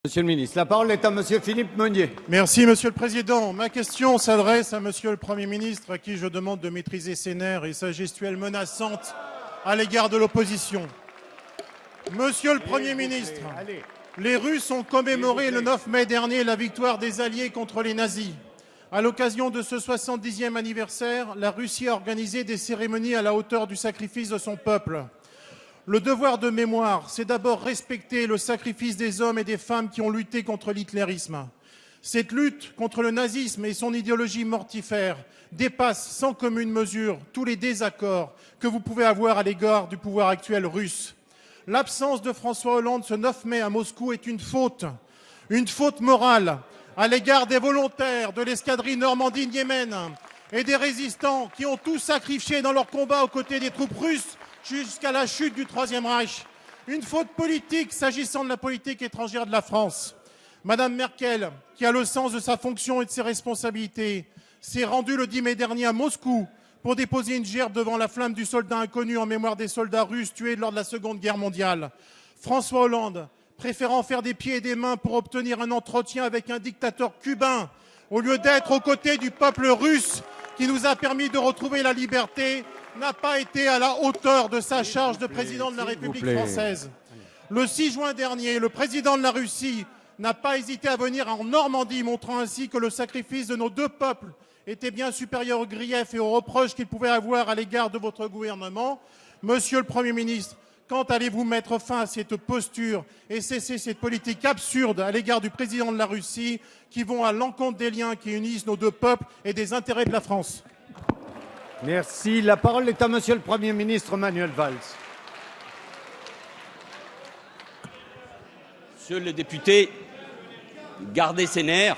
Monsieur le ministre, la parole est à Monsieur Philippe Meunier. Merci, Monsieur le Président. Ma question s'adresse à Monsieur le Premier ministre, à qui je demande de maîtriser ses nerfs et sa gestuelle menaçante à l'égard de l'opposition. Monsieur le Premier ministre, les Russes ont commémoré le 9 mai dernier la victoire des Alliés contre les nazis. À l'occasion de ce 70e anniversaire, la Russie a organisé des cérémonies à la hauteur du sacrifice de son peuple. Le devoir de mémoire, c'est d'abord respecter le sacrifice des hommes et des femmes qui ont lutté contre l'hitlérisme. Cette lutte contre le nazisme et son idéologie mortifère dépasse sans commune mesure tous les désaccords que vous pouvez avoir à l'égard du pouvoir actuel russe. L'absence de François Hollande ce 9 mai à Moscou est une faute morale à l'égard des volontaires de l'escadrille Normandie-Niemen et des résistants qui ont tout sacrifié dans leur combat aux côtés des troupes russes jusqu'à la chute du Troisième Reich. Une faute politique s'agissant de la politique étrangère de la France. Madame Merkel, qui a le sens de sa fonction et de ses responsabilités, s'est rendue le 10 mai dernier à Moscou pour déposer une gerbe devant la flamme du soldat inconnu en mémoire des soldats russes tués lors de la Seconde Guerre mondiale. François Hollande, préférant faire des pieds et des mains pour obtenir un entretien avec un dictateur cubain, au lieu d'être aux côtés du peuple russe qui nous a permis de retrouver la liberté, n'a pas été à la hauteur de sa charge de président de la République française. Le 6 juin dernier, le président de la Russie n'a pas hésité à venir en Normandie, montrant ainsi que le sacrifice de nos deux peuples était bien supérieur aux griefs et aux reproches qu'il pouvait avoir à l'égard de votre gouvernement. Monsieur le Premier ministre, quand allez-vous mettre fin à cette posture et cesser cette politique absurde à l'égard du président de la Russie qui vont à l'encontre des liens qui unissent nos deux peuples et des intérêts de la France ? Merci. La parole est à Monsieur le Premier ministre Manuel Valls. Monsieur le député, gardez ses nerfs,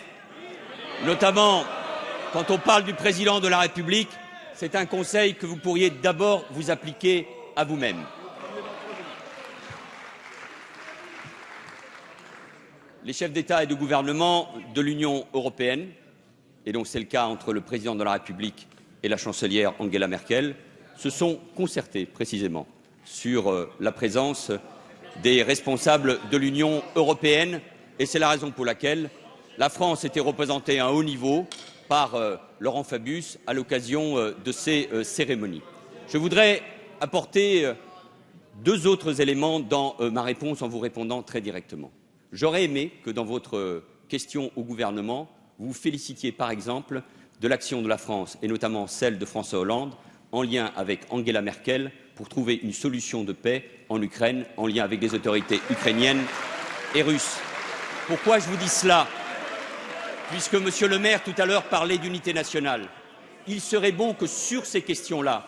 notamment quand on parle du président de la République, c'est un conseil que vous pourriez d'abord vous appliquer à vous-même. Les chefs d'État et de gouvernement de l'Union européenne, et donc c'est le cas entre le président de la République et la chancelière Angela Merkel, se sont concertés précisément sur la présence des responsables de l'Union européenne, et c'est la raison pour laquelle la France était représentée à un haut niveau par Laurent Fabius à l'occasion de ces cérémonies. Je voudrais apporter deux autres éléments dans ma réponse en vous répondant très directement. J'aurais aimé que dans votre question au gouvernement, vous vous félicitiez par exemple de l'action de la France, et notamment celle de François Hollande, en lien avec Angela Merkel, pour trouver une solution de paix en Ukraine, en lien avec les autorités ukrainiennes et russes. Pourquoi je vous dis cela ? Puisque M. Le Maire, tout à l'heure, parlait d'unité nationale. Il serait bon que sur ces questions-là,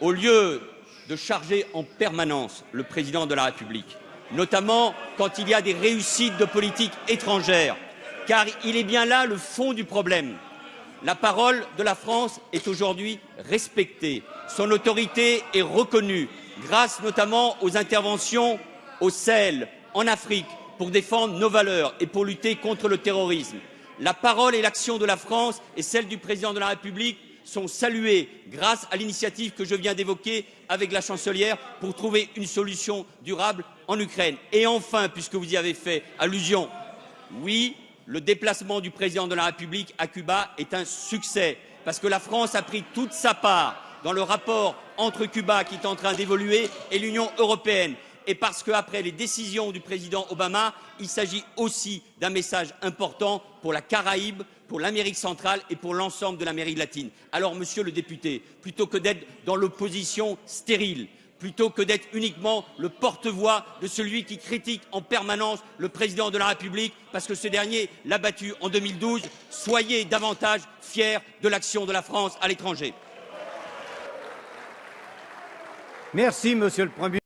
au lieu de charger en permanence le président de la République, notamment quand il y a des réussites de politique étrangère, car il est bien là le fond du problème. La parole de la France est aujourd'hui respectée. Son autorité est reconnue, grâce notamment aux interventions au Sahel, en Afrique, pour défendre nos valeurs et pour lutter contre le terrorisme. La parole et l'action de la France et celle du président de la République sont saluées grâce à l'initiative que je viens d'évoquer avec la chancelière pour trouver une solution durable en Ukraine. Et enfin, puisque vous y avez fait allusion, oui, le déplacement du président de la République à Cuba est un succès, parce que la France a pris toute sa part dans le rapport entre Cuba, qui est en train d'évoluer, et l'Union européenne. Et parce qu'après les décisions du président Obama, il s'agit aussi d'un message important pour la Caraïbe, pour l'Amérique centrale et pour l'ensemble de l'Amérique latine. Alors, monsieur le député, plutôt que d'être dans l'opposition stérile, plutôt que d'être uniquement le porte-voix de celui qui critique en permanence le président de la République parce que ce dernier l'a battu en 2012, soyez davantage fiers de l'action de la France à l'étranger. Merci, Monsieur le Premier ministre.